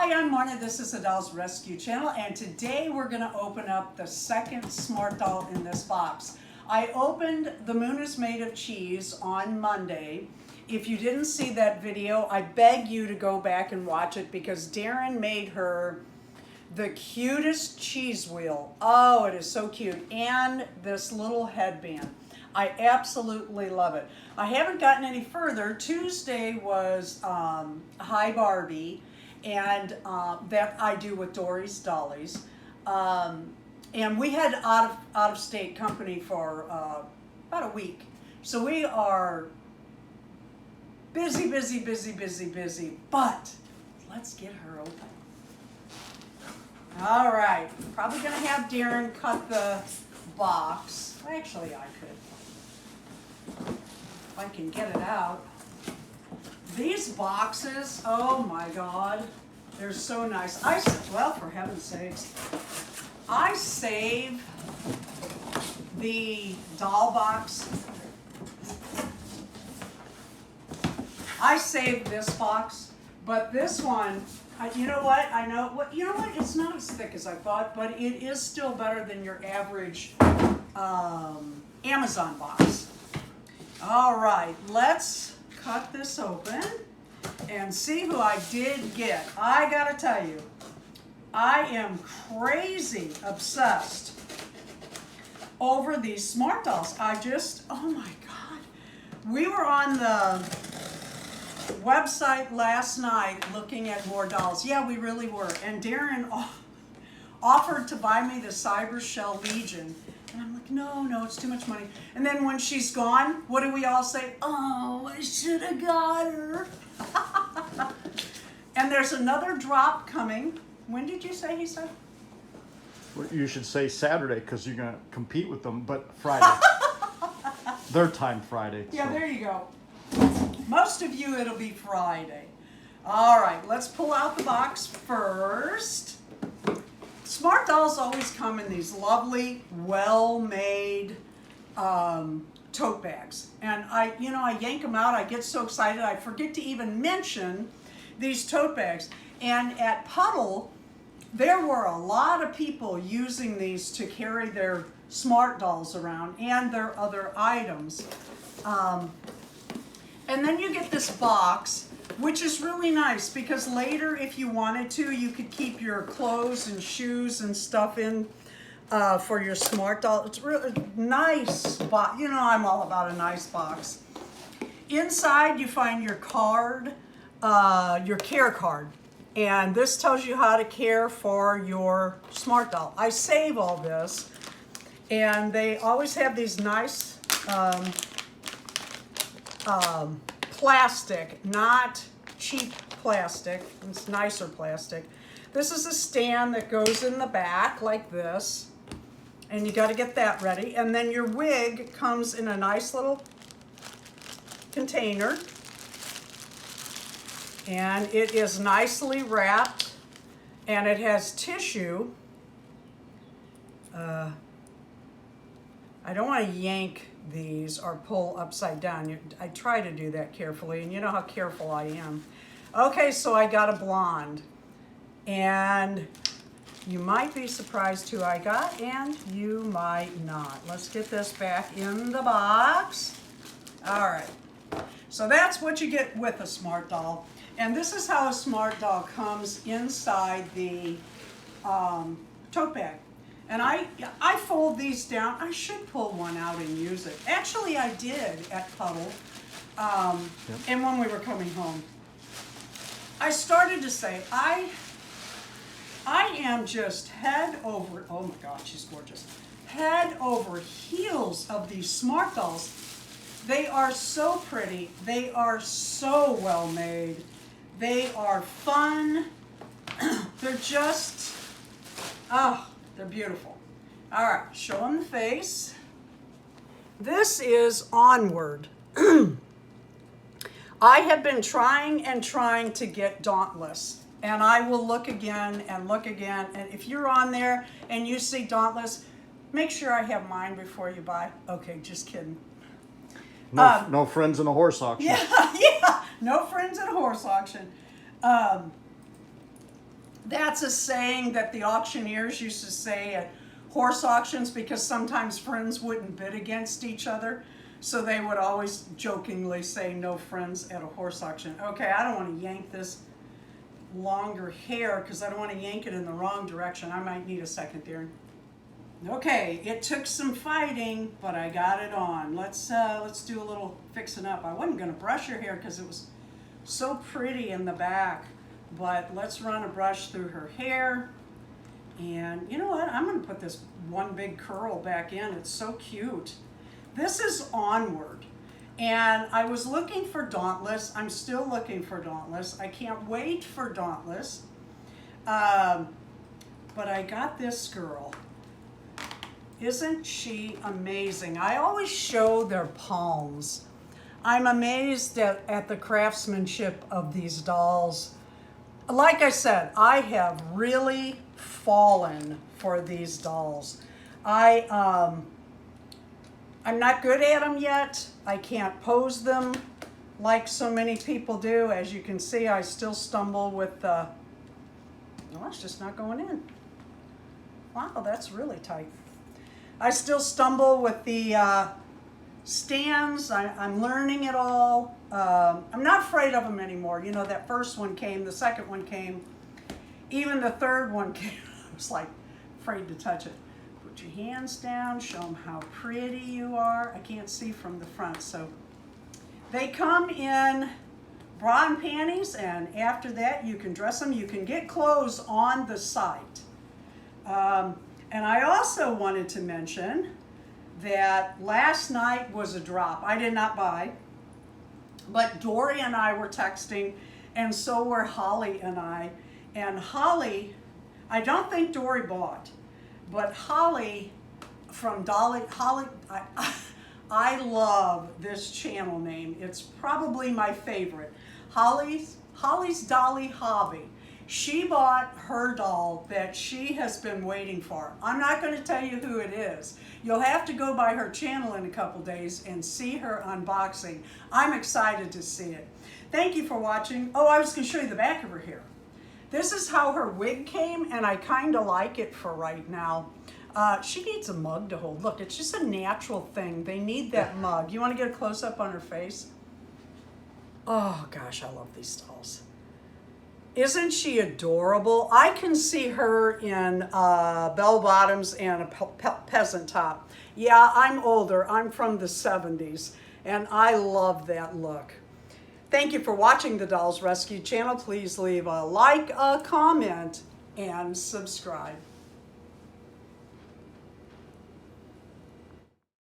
Hi, I'm Marna. This is the Doll's Rescue Channel, and today we're going to open up the second Smart Doll in this box. I opened The Moon is Made of Cheese on Monday. If you didn't see that video, I beg you to go back and watch it because Darren made her the cutest cheese wheel. Oh, it is so cute. And this little headband. I absolutely love it. I haven't gotten any further. Tuesday was Hi Barbie, and that I do with Dory's Dollies. And we had out of state company for about a week. So we are busy, but let's get her open. All right, probably gonna have Darren cut the box. Actually, I could. If I can get it out. These boxes, oh my God, they're so nice. Well, for heaven's sakes, I save the doll box. I saved this box, but this one, you know what? You know what? It's not as thick as I thought, but it is still better than your average Amazon box. All right, let's cut this open and see who I did get. I gotta tell you, I am crazy obsessed over these Smart Dolls. Oh my God. We were on the website last night looking at more dolls. Yeah, we really were. And Darren offered to buy me the Cyber Shell Legion. And I'm like, no, it's too much money. And then when she's gone, what do we all say? Oh, I should have got her. And there's another drop coming. When did you say he said? Well, you should say Saturday because you're going to compete with them, but Friday. Their time Friday. Yeah, so. There you go. Most of you, it'll be Friday. All right, let's pull out the box first. Smart Dolls always come in these lovely, well-made tote bags. And I yank them out. I get so excited. I forget to even mention these tote bags. And at Puddle, there were a lot of people using these to carry their Smart Dolls around and their other items. And then you get this box, which is really nice because later, if you wanted to, you could keep your clothes and shoes and stuff in for your Smart Doll. It's really nice box. You know, I'm all about a nice box. Inside, you find your card, your care card. And this tells you how to care for your Smart Doll. I save all this. And they always have these nice plastic, not cheap plastic. It's nicer plastic. This is a stand that goes in the back like this. And you got to get that ready. And then your wig comes in a nice little container. And it is nicely wrapped. And it has tissue. I don't want to yank these or pull upside down. I try to do that carefully, and you know how careful I am. Okay, so I got a blonde, and you might be surprised who I got, and you might not. Let's get this back in the box. All right, so that's what you get with a Smart Doll, and this is how a Smart Doll comes inside the tote bag. And I fold these down. I should pull one out and use it. Actually, I did at Puddle, and when we were coming home. I started to say, I am just head over, oh my God, she's gorgeous. Head over heels of these Smart Dolls. They are so pretty. They are so well made. They are fun. They're just, they're beautiful. All right, show them the face. This is Onward. I have been trying to get Dauntless, and I will look again, and if you're on there and you see Dauntless, make sure I have mine before you buy. Okay, just kidding. No friends in a horse auction. Yeah, no friends at a horse auction. That's a saying that the auctioneers used to say at horse auctions because sometimes friends wouldn't bid against each other. So they would always jokingly say no friends at a horse auction. Okay, I don't want to yank this longer hair because I don't want to yank it in the wrong direction. I might need a second there. Okay, it took some fighting, but I got it on. Let's do a little fixing up. I wasn't going to brush her hair because it was so pretty in the back, but let's run a brush through her hair. And you know what? I'm going to put this one big curl back in. It's so cute. This is Onward. And I was looking for Dauntless. I'm still looking for Dauntless. I can't wait for Dauntless. But I got this girl. Isn't she amazing? I always show their palms. I'm amazed at the craftsmanship of these dolls. Like I said, I have really fallen for these dolls. I'm not good at them yet. I can't pose them like so many people do. As you can see, I still stumble with the, oh, it's just not going in. Wow, that's really tight. I still stumble with the stands. I'm learning it all. I'm not afraid of them anymore. You know, that first one came, the second one came, even the third one came. I was like afraid to touch it. Put your hands down, show them how pretty you are. I can't see from the front, so. They come in bra and panties, and after that you can dress them. You can get clothes on the site. And I also wanted to mention that last night was a drop. I did not buy, but Dory and I were texting, and so were Holly and I. And Holly, I don't think Dory bought, but Holly from Dolly, I love this channel name. It's probably my favorite. Holly's Dolly Hobby. She bought her doll that she has been waiting for. I'm not going to tell you who it is. You'll have to go by her channel in a couple days and see her unboxing. I'm excited to see it. Thank you for watching. Oh, I was going to show you the back of her hair. This is how her wig came, and I kind of like it for right now. She needs a mug to hold. Look, it's just a natural thing. They need that mug. You want to get a close-up on her face? Oh, gosh, I love these dolls. Isn't she adorable? I can see her in bell bottoms and a peasant top. Yeah, I'm older. I'm from the 70s, and I love that look. Thank you for watching the Dolls Rescue channel. Please leave a like, a comment, and subscribe.